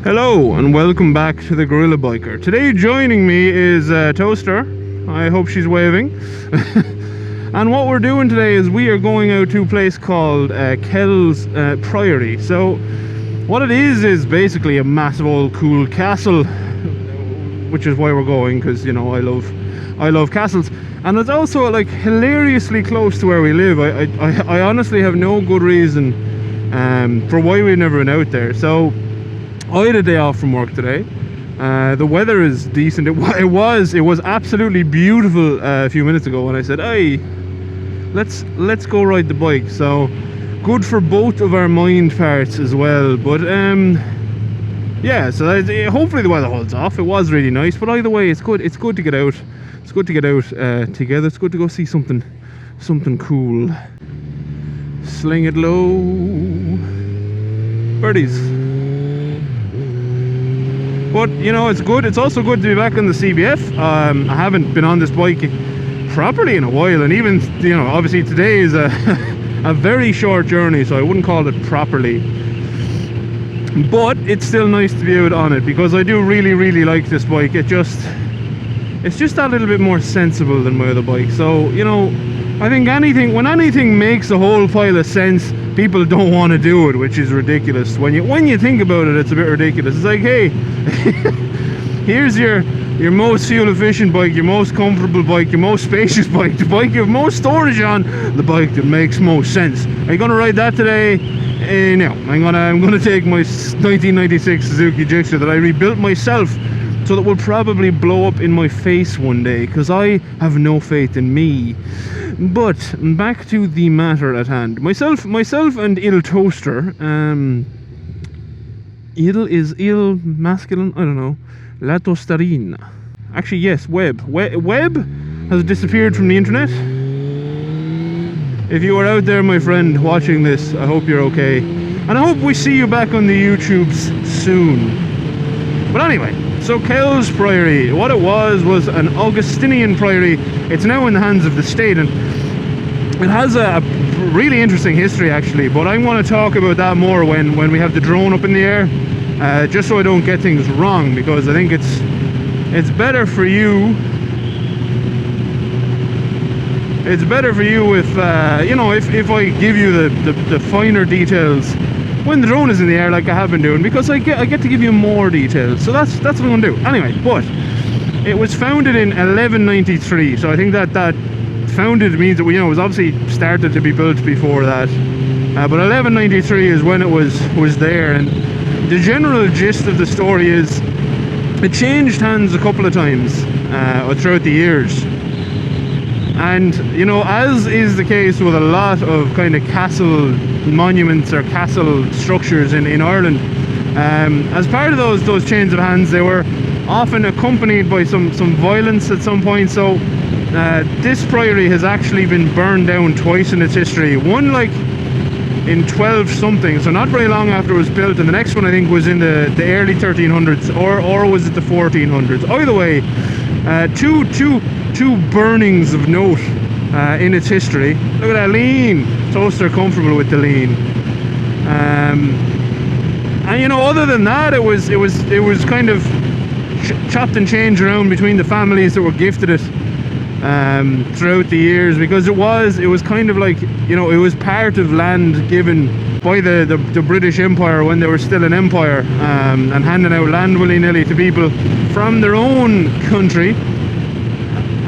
Hello and welcome back to the GorillaBiker. Today joining me is Toaster. I hope she's waving. And what we're doing today is we are going out to a place called Kells Priory. So what it is basically a massive old cool castle, which is why we're going, because you know I love castles. And it's also like hilariously close to where we live. I honestly have no good reason for why we've never been out there. So I had a day off from work today. The weather is decent. It was absolutely beautiful a few minutes ago when I said, hey, let's go ride the bike. So good for both of our mind parts as well. But yeah, so hopefully the weather holds off. It was really nice, but either way, it's good to get out. It's good to get out together. It's good to go see something cool. Sling it low, birdies. But you know, it's good. It's also good to be back on the CBF. I haven't been on this bike properly in a while, and even, you know, obviously today is a very short journey, so I wouldn't call it properly. But it's still nice to be out on it because I do really like this bike. It's just that little bit more sensible than my other bike. So you know, I think when anything makes a whole pile of sense, people don't want to do it, which is ridiculous. When you think about it, it's a bit ridiculous. It's like, hey, here's your most fuel efficient bike, your most comfortable bike, your most spacious bike, the bike you have most storage on, the bike that makes most sense. Are you gonna ride that today? No, I'm gonna take my 1996 Suzuki GSX-R that I rebuilt myself, so that will probably blow up in my face one day, because I have no faith in me. But back to the matter at hand. Myself and Il Toaster. Il is il masculine, I don't know. La Tostarina. Actually, yes, Web has disappeared from the internet. If you are out there, my friend, watching this, I hope you're okay. And I hope we see you back on the YouTubes soon. But anyway, so Kells Priory, what it was an Augustinian priory. It's now in the hands of the state, and it has a really interesting history actually, but I want to talk about that more when we have the drone up in the air, just so I don't get things wrong, because I think it's better for you. It's better for you if you know, if I give you the finer details when the drone is in the air, like I have been doing, because I get to give you more details. So that's what I'm gonna do. Anyway, but it was founded in 1193, so I think that founded means that it was obviously started to be built before that. But 1193 is when it was there, and the general gist of the story is it changed hands a couple of times throughout the years. And you know, as is the case with a lot of kind of castle monuments or castle structures in Ireland, as part of those chains of hands, they were often accompanied by some violence at some point. So this priory has actually been burned down twice in its history. One like in 12 something, so not very long after it was built, and the next one I think was in the early 1300s, or was it the 1400s? Either way, two burnings of note in its history. Look at that lean. Toaster comfortable with the lean. And you know, other than that, it was kind of chopped and changed around between the families that were gifted it throughout the years, because it was kind of like, you know, it was part of land given by the British Empire when they were still an empire, and handing out land willy-nilly to people from their own country.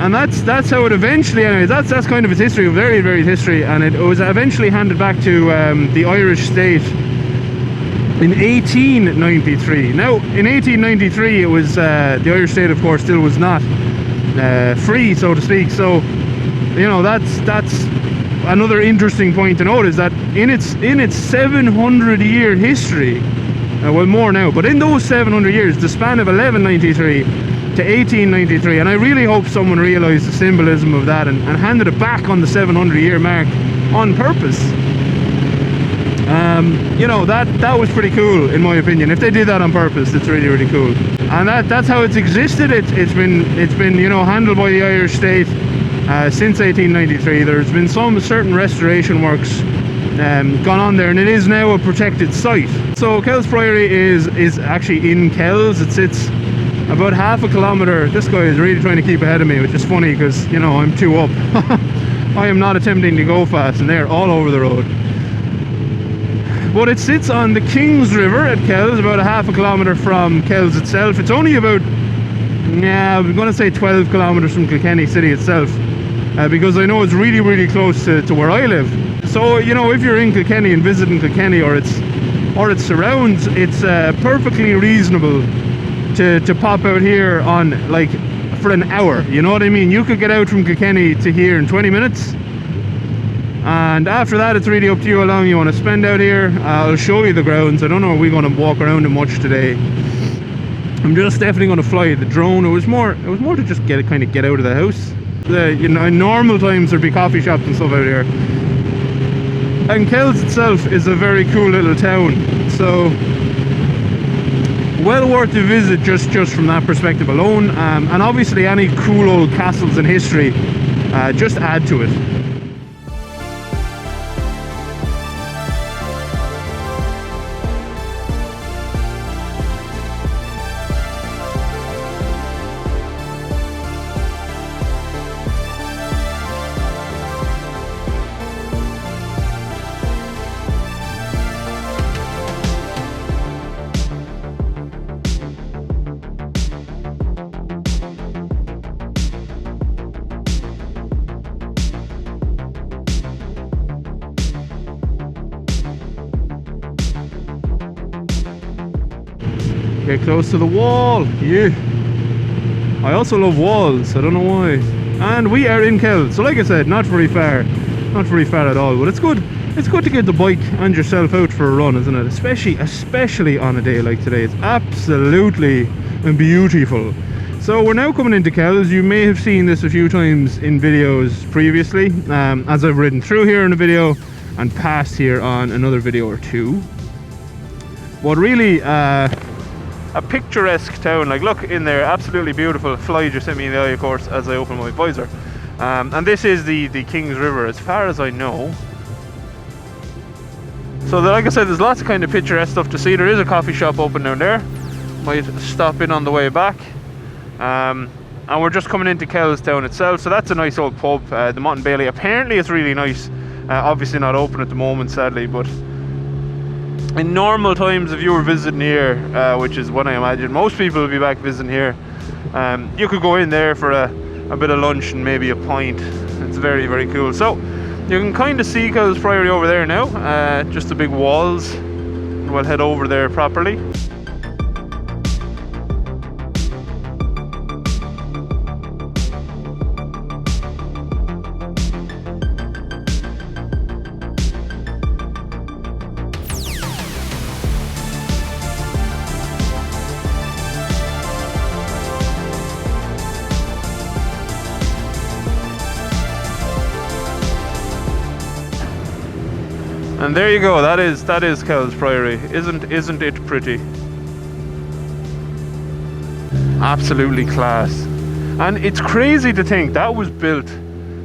And that's how it eventually, anyways, that's kind of its history, a very varied history, and it was eventually handed back to the Irish state in 1893. Now, in 1893, it was the Irish state, of course, still was not free, so to speak. So, you know, that's another interesting point to note, is that in its 700-year history, well, more now, but in those 700 years, the span of 1193 to 1893, and I really hope someone realised the symbolism of that and handed it back on the 700-year mark on purpose. You know, that was pretty cool in my opinion. If they did that on purpose, it's really cool. And that's how it's existed. It's been you know, handled by the Irish state since 1893. There's been some certain restoration works gone on there, and it is now a protected site. So Kells Priory is actually in Kells. It sits about half a kilometre. This guy is really trying to keep ahead of me, which is funny because, you know, I'm 2 up. I am not attempting to go fast, and they're all over the road. But it sits on the Kings River at Kells, about a half a kilometre from Kells itself. It's only about, I'm going to say 12 kilometres from Kilkenny city itself, because I know it's really, really close to where I live. So, you know, if you're in Kilkenny and visiting Kilkenny or its surrounds, it's perfectly reasonable to pop out here on, like, for an hour. You know what I mean? You could get out from Kilkenny to here in 20 minutes. And after that, it's really up to you how long you want to spend out here. I'll show you the grounds. I don't know if we're going to walk around it much today. I'm just definitely going to fly the drone. It was more to just get out of the house. You know, in normal times there'd be coffee shops and stuff out here. And Kells itself is a very cool little town, so well worth a visit just from that perspective alone. And obviously any cool old castles in history just add to it. Get close to the wall, yeah. I also love walls, I don't know why. And we are in Kells, so like I said, not very far at all, but it's good to get the bike and yourself out for a run, isn't it? Especially on a day like today. It's absolutely beautiful. So we're now coming into Kells. You may have seen this a few times in videos previously, as I've ridden through here in a video and passed here on another video or two. But really, a picturesque town. Like, look in there, absolutely beautiful. Fly just hit me in the eye, of course, as I open my visor. And this is the Kings River, as far as I know. So like I said, there's lots of kind of picturesque stuff to see. There is a coffee shop open down there. Might stop in on the way back. And we're just coming into Kells town itself. So that's a nice old pub, the Mott and Bailey. Apparently it's really nice. Obviously not open at the moment, sadly, but in normal times, if you were visiting here, which is what I imagine most people will be back visiting here, you could go in there for a bit of lunch and maybe a pint. It's very, very cool. So you can kind of see Kells Priory over there now, just the big walls. We'll head over there properly. And there you go. That is Kells Priory. Isn't it pretty? Absolutely class. And it's crazy to think that was built,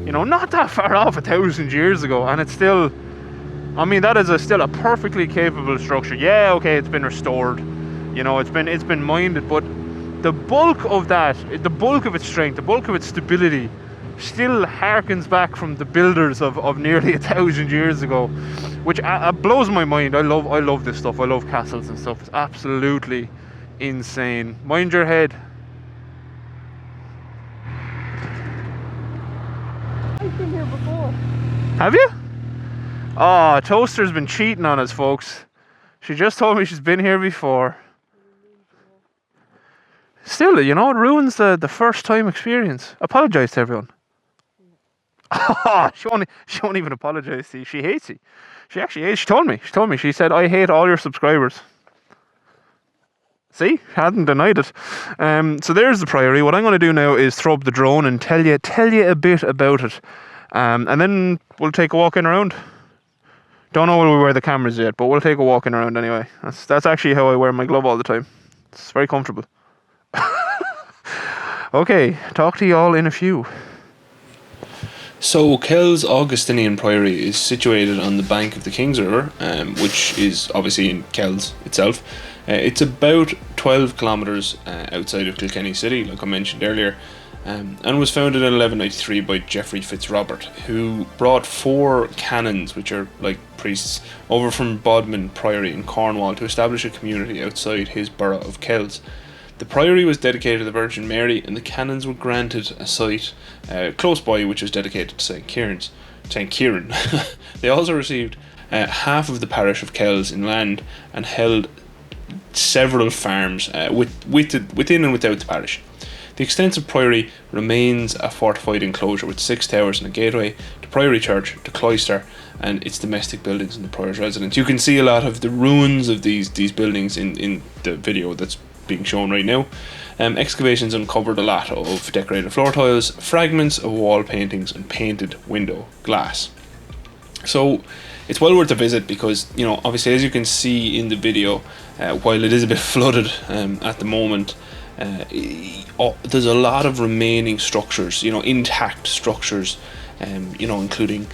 you know, not that far off 1,000 years ago, and it's still, I mean, that is still a perfectly capable structure. Yeah, okay, it's been restored, you know, it's been minded, but the bulk of that, the bulk of its strength, the bulk of its stability, still harkens back from the builders of nearly 1,000 years ago, which blows my mind. I love this stuff. I love castles and stuff. It's absolutely insane. Mind your head. I've been here before. Have you? Oh, Toaster's been cheating on us, folks. She just told me she's been here before. Still, you know, it ruins the first time experience. Apologise to everyone. Oh, she won't even apologise to you. She hates you. She actually hates. She told me. She said, "I hate all your subscribers." See, hadn't denied it. So there's the Priory. What I'm going to do now is throw up the drone and tell you a bit about it, and then we'll take a walk in around. Don't know where we wear the cameras yet, but we'll take a walk in around anyway. That's actually how I wear my glove all the time. It's very comfortable. Okay, talk to you all in a few. So Kells Augustinian Priory is situated on the bank of the Kings River, which is obviously in Kells itself. It's about 12 kilometres outside of Kilkenny City, like I mentioned earlier, and was founded in 1193 by Geoffrey Fitzrobert, who brought 4 canons, which are like priests, over from Bodmin Priory in Cornwall to establish a community outside his borough of Kells. The priory was dedicated to the Virgin Mary, and the canons were granted a site close by which was dedicated to St. Kieran. They also received half of the parish of Kells in land and held several farms within and without the parish. The extensive priory remains a fortified enclosure with 6 towers and a gateway, the priory church, the cloister, and its domestic buildings and the prior's residence. You can see a lot of the ruins of these buildings in the video that's being shown right now. Excavations uncovered a lot of decorated floor tiles, fragments of wall paintings, and painted window glass. So it's well worth a visit because, you know, obviously as you can see in the video, while it is a bit flooded at the moment, there's a lot of remaining structures, you know, intact structures, you know, including,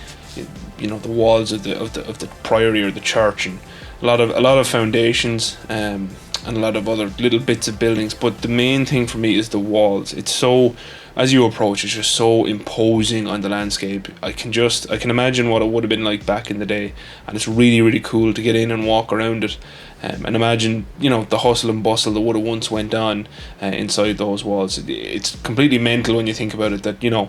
you know, the walls of the priory or the church, and a lot of foundations, and a lot of other little bits of buildings. But the main thing for me is the walls. It's so, as you approach, it's just so imposing on the landscape. I can imagine what it would have been like back in the day, and it's really, really cool to get in and walk around it, and imagine, you know, the hustle and bustle that would have once went on inside those walls. It's completely mental when you think about it, that, you know,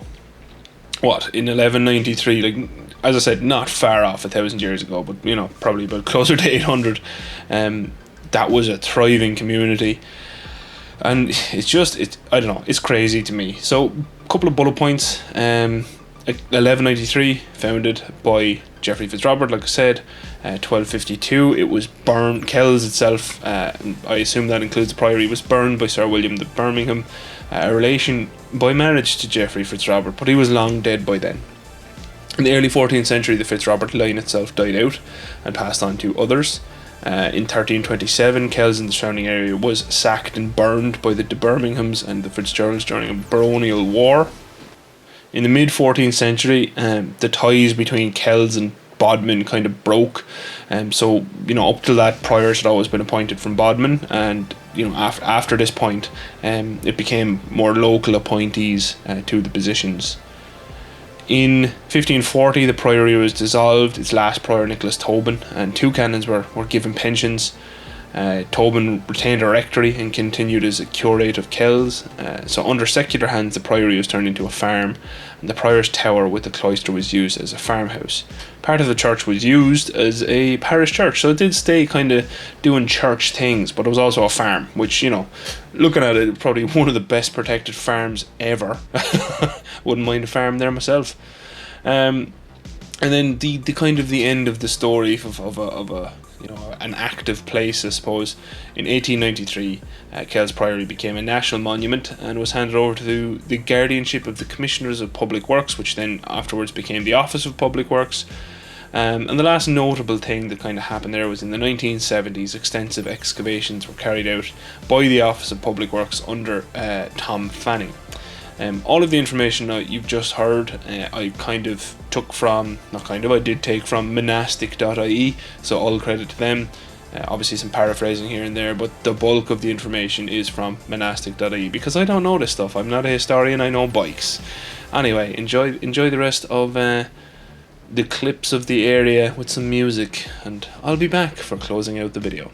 what, in 1193, like, as I said, not far off 1,000 years ago, but, you know, probably about closer to 800, that was a thriving community. And I don't know, it's crazy to me. So, a couple of bullet points. 1193, founded by Geoffrey Fitzrobert, like I said. 1252, it was burned. Kells itself, I assume that includes the priory, was burned by Sir William de Birmingham, a relation by marriage to Geoffrey Fitzrobert, but he was long dead by then. In the early 14th century, the Fitzrobert line itself died out and passed on to others. In 1327, Kells and the surrounding area was sacked and burned by the de Birminghams and the Fitzgeralds during a baronial war. In the mid 14th century, the ties between Kells and Bodmin kind of broke, so, you know, up till that, priors had always been appointed from Bodmin, and, you know, after this point, it became more local appointees to the positions. In 1540, the priory was dissolved. Its last prior, Nicholas Tobin, and 2 canons were given pensions. Tobin retained a rectory and continued as a curate of Kells. So under secular hands, the priory was turned into a farm, and the prior's tower with the cloister was used as a farmhouse. Part of the church was used as a parish church, so it did stay kind of doing church things, but it was also a farm, which, you know, looking at it, probably one of the best protected farms ever. Wouldn't mind a farm there myself. And then the kind of the end of the story of a you know, an active place, I suppose. In 1893, Kells Priory became a national monument and was handed over to the guardianship of the Commissioners of Public Works, which then afterwards became the Office of Public Works. And the last notable thing that kind of happened there was in the 1970s, extensive excavations were carried out by the Office of Public Works under Tom Fanning. All of the information you've just heard, I did take from monastic.ie, so all credit to them. Obviously some paraphrasing here and there, but the bulk of the information is from monastic.ie, because I don't know this stuff. I'm not a historian, I know bikes. Anyway, enjoy the rest of the clips of the area with some music, and I'll be back for closing out the video.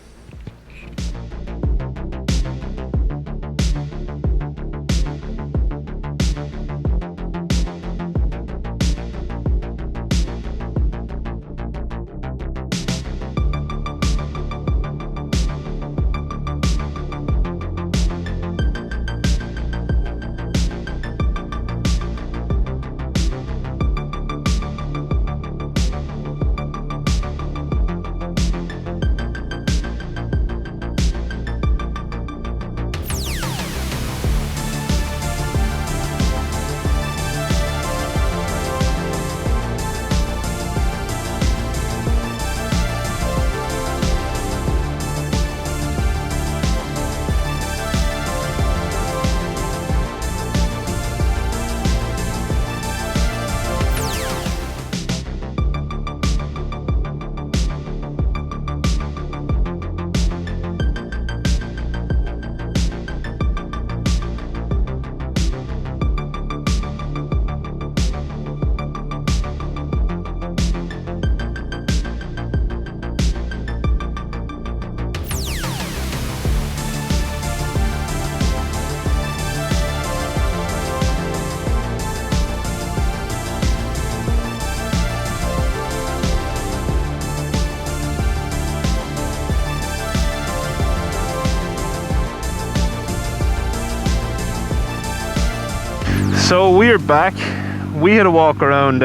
So we're back. We had a walk around,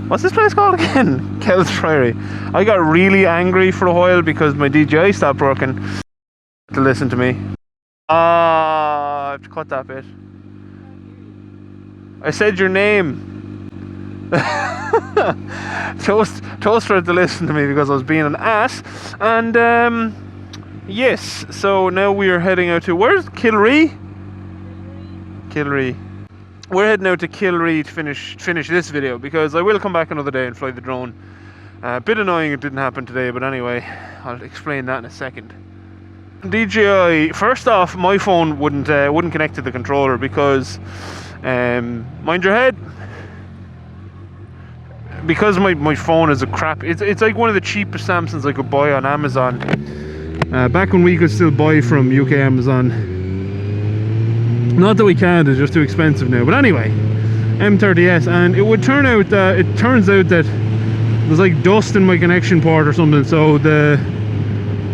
what's this place called again? Kells Priory. I got really angry for a while because my DJI stopped working. To listen to me. I have to cut that bit. I said your name. Toaster had to listen to me because I was being an ass. And yes, so now we are heading out to, where's Kilree? Kilree. We're heading out to Kilree to finish this video, because I will come back another day and fly the drone. A bit annoying it didn't happen today, but anyway, I'll explain that in a second. DJI, first off, my phone wouldn't connect to the controller because, mind your head, because my phone is a crap. It's like one of the cheapest Samsungs I could buy on Amazon. Back when we could still buy from UK Amazon. Not that we can't, it's just too expensive now. But anyway, M30S, and it turns out that there's like dust in my connection port or something, so the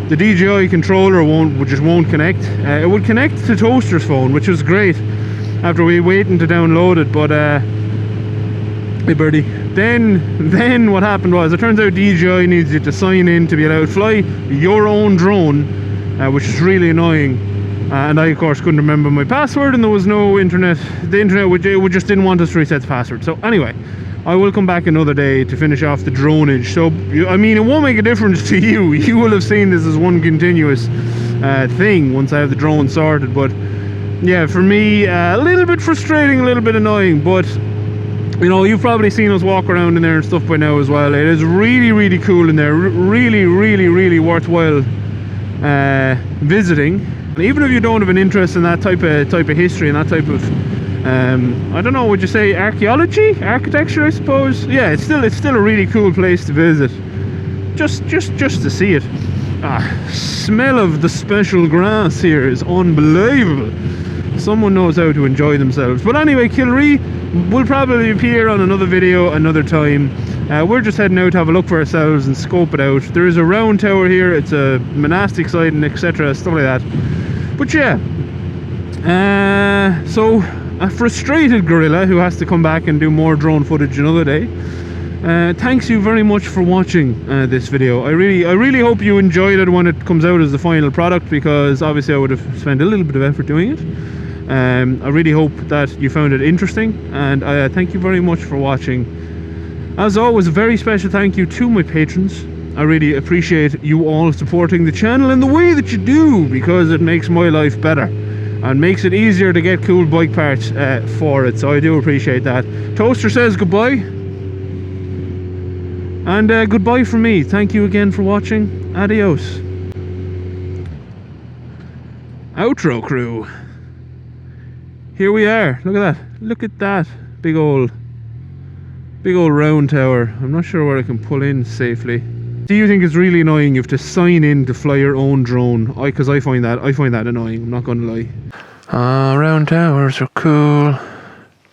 DJI controller just won't connect. It would connect to Toaster's phone, which was great after we waiting to download it, but hey birdie. Then what happened was, it turns out DJI needs you to sign in to be allowed to fly your own drone, which is really annoying. And I of course couldn't remember my password, and there was no internet. The internet just didn't want us to reset the password. So anyway, I will come back another day to finish off the droneage. So I mean, it won't make a difference to you. You will have seen this as one continuous thing once I have the drone sorted. But yeah, for me, a little bit frustrating, a little bit annoying. But you know, you've probably seen us walk around in there and stuff by now as well. It is really, really cool in there. Really, really, really worthwhile visiting. And even if you don't have an interest in that type of history and that type of I don't know, would you say architecture, I suppose? Yeah, it's still a really cool place to visit. Just to see it. Smell of the special grass here is unbelievable. Someone knows how to enjoy themselves. But anyway, Kilree will probably appear on another video another time. We're just heading out to have a look for ourselves and scope it out. There is a round tower here, it's a monastic site and etc, stuff like that. But yeah, so a frustrated gorilla who has to come back and do more drone footage another day. Thanks you very much for watching this video. I really hope you enjoyed it when it comes out as the final product, because obviously I would have spent a little bit of effort doing it. I really hope that you found it interesting, and thank you very much for watching. As always, a very special thank you to my patrons. I really appreciate you all supporting the channel in the way that you do, because it makes my life better and makes it easier to get cool bike parts for it, so I do appreciate that. Toaster says goodbye, and goodbye from me. Thank you again for watching. Adios. Outro crew. Here we are. Look at that. Look at that big old round tower. I'm not sure where I can pull in safely. Do you think it's really annoying you have to sign in to fly your own drone? Because I find that annoying, I'm not gonna lie. Round towers are cool.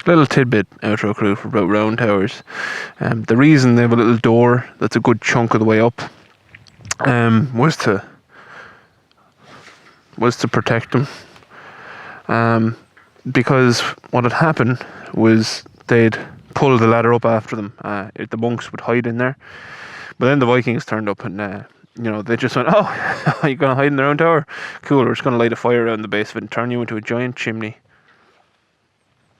Little tidbit, outro crew, for about round towers. The reason they have a little door that's a good chunk of the way up was to protect them. Because what had happened was they'd pull the ladder up after them. The monks would hide in there. But then the Vikings turned up, and you know, they just went, "Oh, are you going to hide in their own tower? Cool, we're just going to light a fire around the base of it and turn you into a giant chimney."